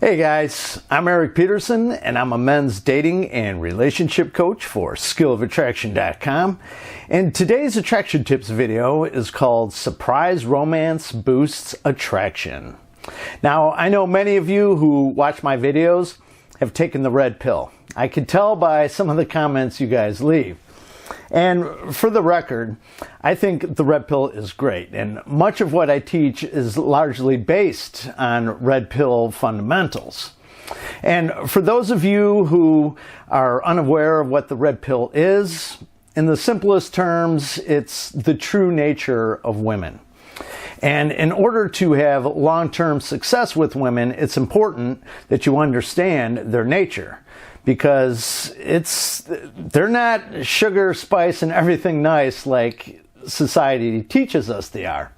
Hey guys, I'm Erik Peterson and I'm a men's dating and relationship coach for 𝕉𝕚𝕚𝕝𝕚 and today's attraction tips video is called Surprise Romance Boosts Attraction. Now, I know many of you who watch my videos have taken the red pill. I can tell by some of the comments you guys leave. And for the record, I think the red pill is great, and much of what I teach is largely based on red pill fundamentals. And for those of you who are unaware of what the red pill is, in the simplest terms, it's the true nature of women. And in order to have long-term success with women, it's important that you understand their nature. Because they're not sugar, spice, and everything nice like society teaches us they are.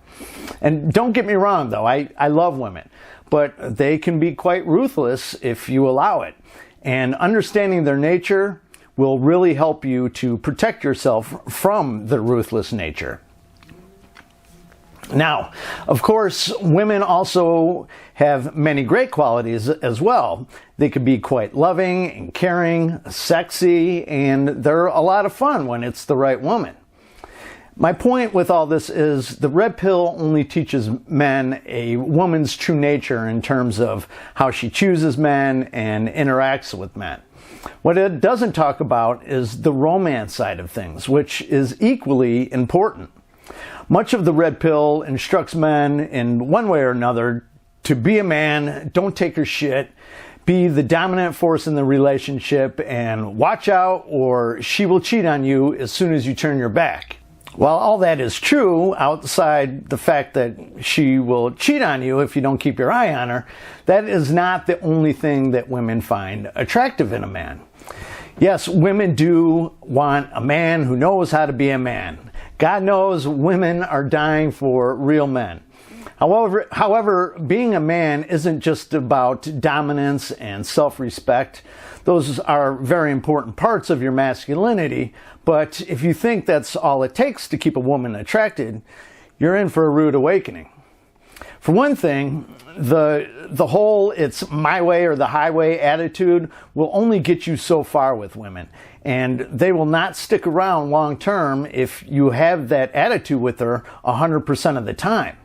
And don't get me wrong though, I love women, but they can be quite ruthless if you allow it. And understanding their nature will really help you to protect yourself from their ruthless nature. Now, of course, women also have many great qualities as well. They could be quite loving and caring, sexy, and they're a lot of fun when it's the right woman. My point with all this is the red pill only teaches men a woman's true nature in terms of how she chooses men and interacts with men. What it doesn't talk about is the romance side of things, which is equally important. Much of the red pill instructs men in one way or another to be a man, don't take her shit, be the dominant force in the relationship, and watch out or she will cheat on you as soon as you turn your back. While all that is true, outside the fact that she will cheat on you if you don't keep your eye on her, that is not the only thing that women find attractive in a man. Yes, women do want a man who knows how to be a man. God knows women are dying for real men. However, being a man isn't just about dominance and self-respect. Those are very important parts of your masculinity, but if you think that's all it takes to keep a woman attracted, you're in for a rude awakening. For one thing, the whole "it's my way or the highway" attitude will only get you so far with women, and they will not stick around long term if you have that attitude with her 100% of the time.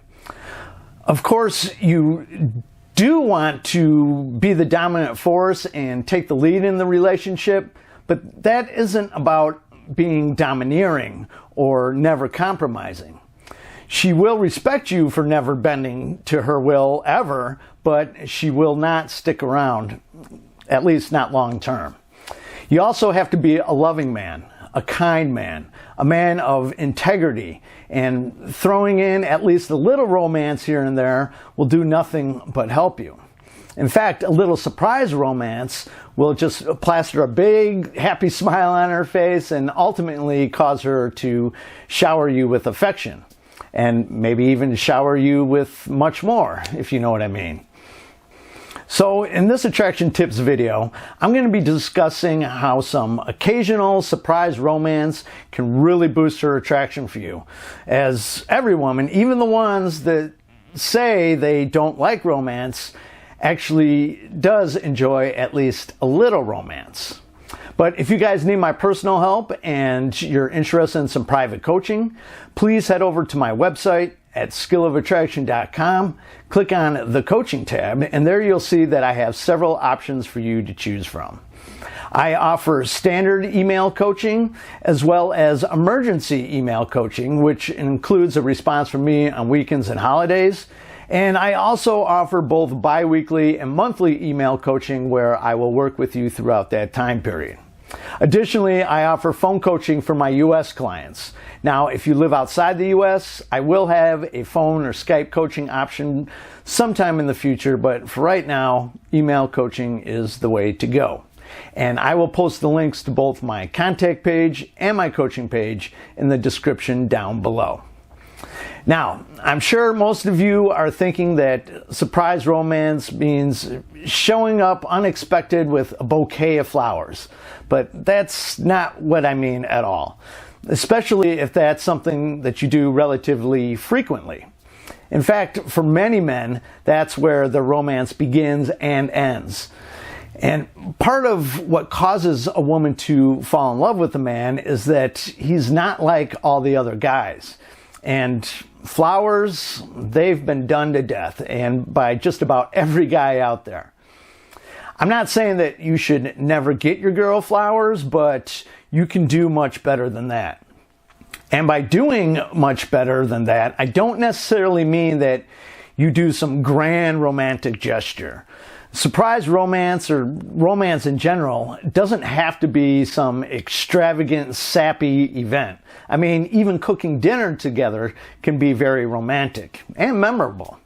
Of course, you do want to be the dominant force and take the lead in the relationship, but that isn't about being domineering or never compromising. She will respect you for never bending to her will ever, but she will not stick around, at least not long term. You also have to be a loving man, a kind man, a man of integrity, and throwing in at least a little romance here and there will do nothing but help you. In fact, a little surprise romance will just plaster a big happy smile on her face and ultimately cause her to shower you with affection. And maybe even shower you with much more, if you know what I mean. So in this attraction tips video, I'm going to be discussing how some occasional surprise romance can really boost her attraction for you. As every woman, even the ones that say they don't like romance, actually does enjoy at least a little romance. But if you guys need my personal help and you're interested in some private coaching, please head over to my website at 𝕉𝕚𝕚𝕝𝕚, click on the coaching tab, and there you'll see that I have several options for you to choose from. I offer standard email coaching as well as emergency email coaching, which includes a response from me on weekends and holidays. And I also offer both bi-weekly and monthly email coaching where I will work with you throughout that time period. Additionally, I offer phone coaching for my U.S. clients. Now, if you live outside the U.S., I will have a phone or Skype coaching option sometime in the future, but for right now, email coaching is the way to go. And I will post the links to both my contact page and my coaching page in the description down below. Now, I'm sure most of you are thinking that surprise romance means showing up unexpected with a bouquet of flowers, but that's not what I mean at all, especially if that's something that you do relatively frequently. In fact, for many men, that's where the romance begins and ends. And part of what causes a woman to fall in love with a man is that he's not like all the other guys. And flowers, they've been done to death, and by just about every guy out there. I'm not saying that you should never get your girl flowers, but you can do much better than that. And by doing much better than that, I don't necessarily mean that you do some grand romantic gesture. Surprise romance, or romance in general, doesn't have to be some extravagant, sappy event. I mean, even cooking dinner together can be very romantic and memorable.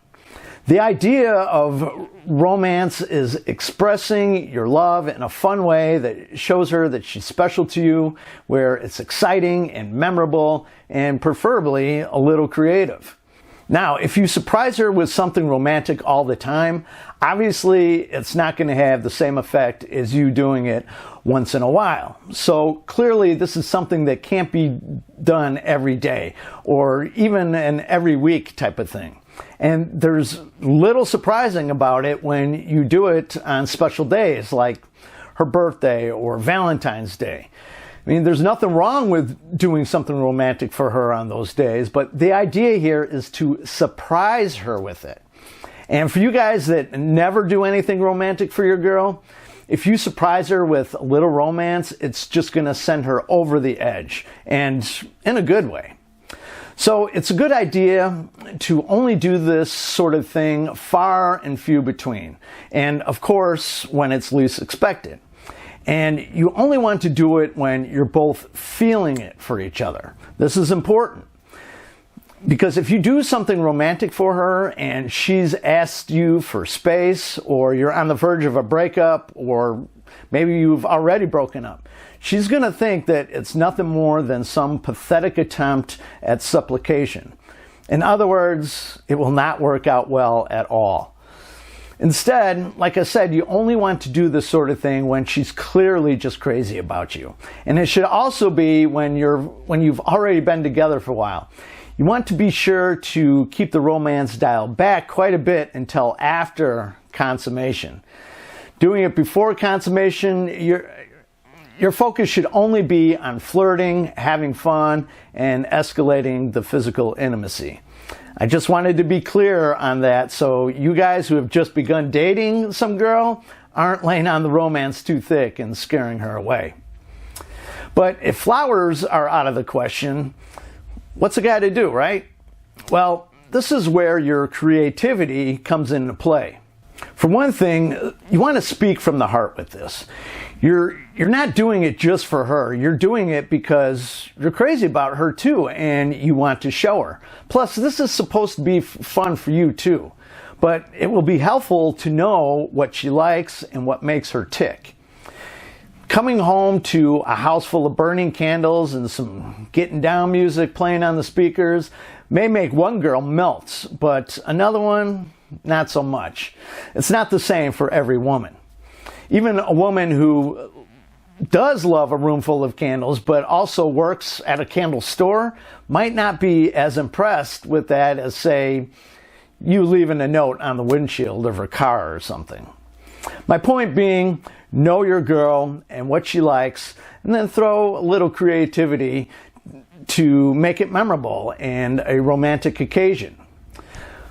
The idea of romance is expressing your love in a fun way that shows her that she's special to you, where it's exciting and memorable and preferably a little creative. Now, if you surprise her with something romantic all the time, obviously it's not going to have the same effect as you doing it once in a while. So clearly this is something that can't be done every day or even an every week type of thing. And there's little surprising about it when you do it on special days like her birthday or Valentine's Day. I mean, there's nothing wrong with doing something romantic for her on those days, but the idea here is to surprise her with it. And for you guys that never do anything romantic for your girl, if you surprise her with a little romance, it's just going to send her over the edge, and in a good way. So it's a good idea to only do this sort of thing far and few between, and of course when it's least expected. And you only want to do it when you're both feeling it for each other. This is important, because if you do something romantic for her and she's asked you for space, or you're on the verge of a breakup, or maybe you've already broken up, she's going to think that it's nothing more than some pathetic attempt at supplication. In other words, it will not work out well at all. Instead, like I said, you only want to do this sort of thing when she's clearly just crazy about you. And it should also be when you've already been together for a while. You want to be sure to keep the romance dial back quite a bit until after consummation. Doing it before consummation, your focus should only be on flirting, having fun, and escalating the physical intimacy. I just wanted to be clear on that, so you guys who have just begun dating some girl aren't laying on the romance too thick and scaring her away. But if flowers are out of the question, what's a guy to do, right? Well, this is where your creativity comes into play. For one thing, you want to speak from the heart with this. You're not doing it just for her. You're doing it because you're crazy about her too, and you want to show her. Plus, this is supposed to be fun for you too. But it will be helpful to know what she likes and what makes her tick. Coming home to a house full of burning candles and some getting down music playing on the speakers may make one girl melt, but another one, not so much. It's not the same for every woman. Even a woman who does love a room full of candles but also works at a candle store might not be as impressed with that as, say, you leaving a note on the windshield of her car or something. My point being, know your girl and what she likes, and then throw a little creativity to make it memorable and a romantic occasion.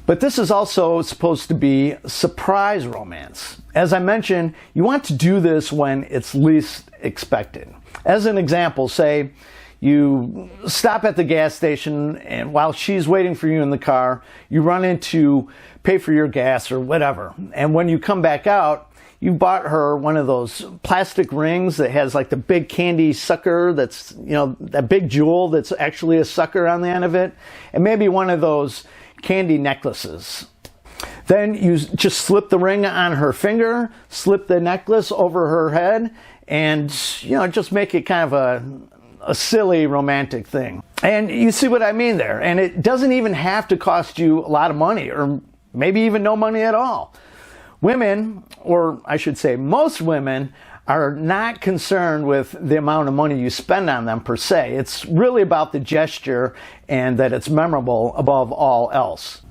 But this is also supposed to be surprise romance. As I mentioned, you want to do this when it's least expected. As an example, say you stop at the gas station, and while she's waiting for you in the car, you run in to pay for your gas or whatever. And when you come back out, you bought her one of those plastic rings that has like the big candy sucker that's, that big jewel that's actually a sucker on the end of it, and maybe one of those candy necklaces. Then you just slip the ring on her finger, slip the necklace over her head, and just make it kind of a silly romantic thing. And you see what I mean there. And it doesn't even have to cost you a lot of money, or maybe even no money at all. Women, or I should say most women, are not concerned with the amount of money you spend on them per se. It's really about the gesture and that it's memorable above all else.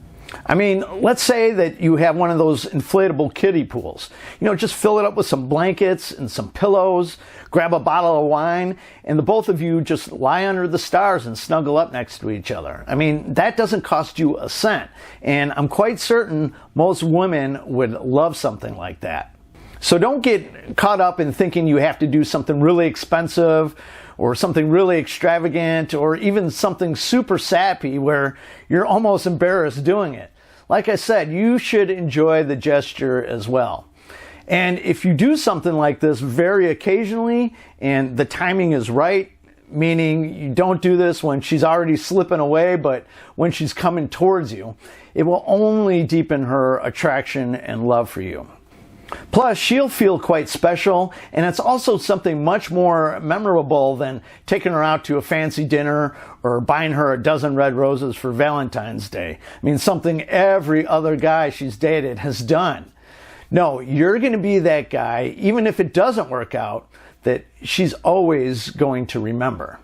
I mean, let's say that you have one of those inflatable kiddie pools. You know, just fill it up with some blankets and some pillows, grab a bottle of wine, and the both of you just lie under the stars and snuggle up next to each other. I mean, that doesn't cost you a cent, and I'm quite certain most women would love something like that. So don't get caught up in thinking you have to do something really expensive or something really extravagant or even something super sappy where you're almost embarrassed doing it. Like I said, you should enjoy the gesture as well. And if you do something like this very occasionally and the timing is right, meaning you don't do this when she's already slipping away, but when she's coming towards you, it will only deepen her attraction and love for you. Plus, she'll feel quite special, and it's also something much more memorable than taking her out to a fancy dinner or buying her a dozen red roses for Valentine's Day. I mean, something every other guy she's dated has done. No, you're going to be that guy, even if it doesn't work out, that she's always going to remember.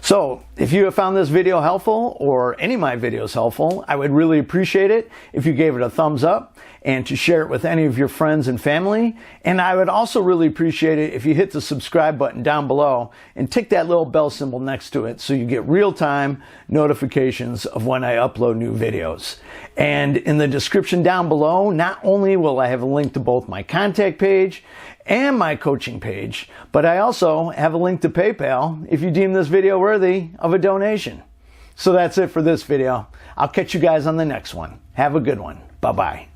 So, if you have found this video helpful, or any of my videos helpful, I would really appreciate it if you gave it a thumbs up and to share it with any of your friends and family. And I would also really appreciate it if you hit the subscribe button down below and tick that little bell symbol next to it so you get real-time notifications of when I upload new videos. And in the description down below, not only will I have a link to both my contact page and my coaching page, but I also have a link to PayPal if you deem this video worthy of a donation. So that's it for this video. I'll catch you guys on the next one. Have a good one. Bye-bye.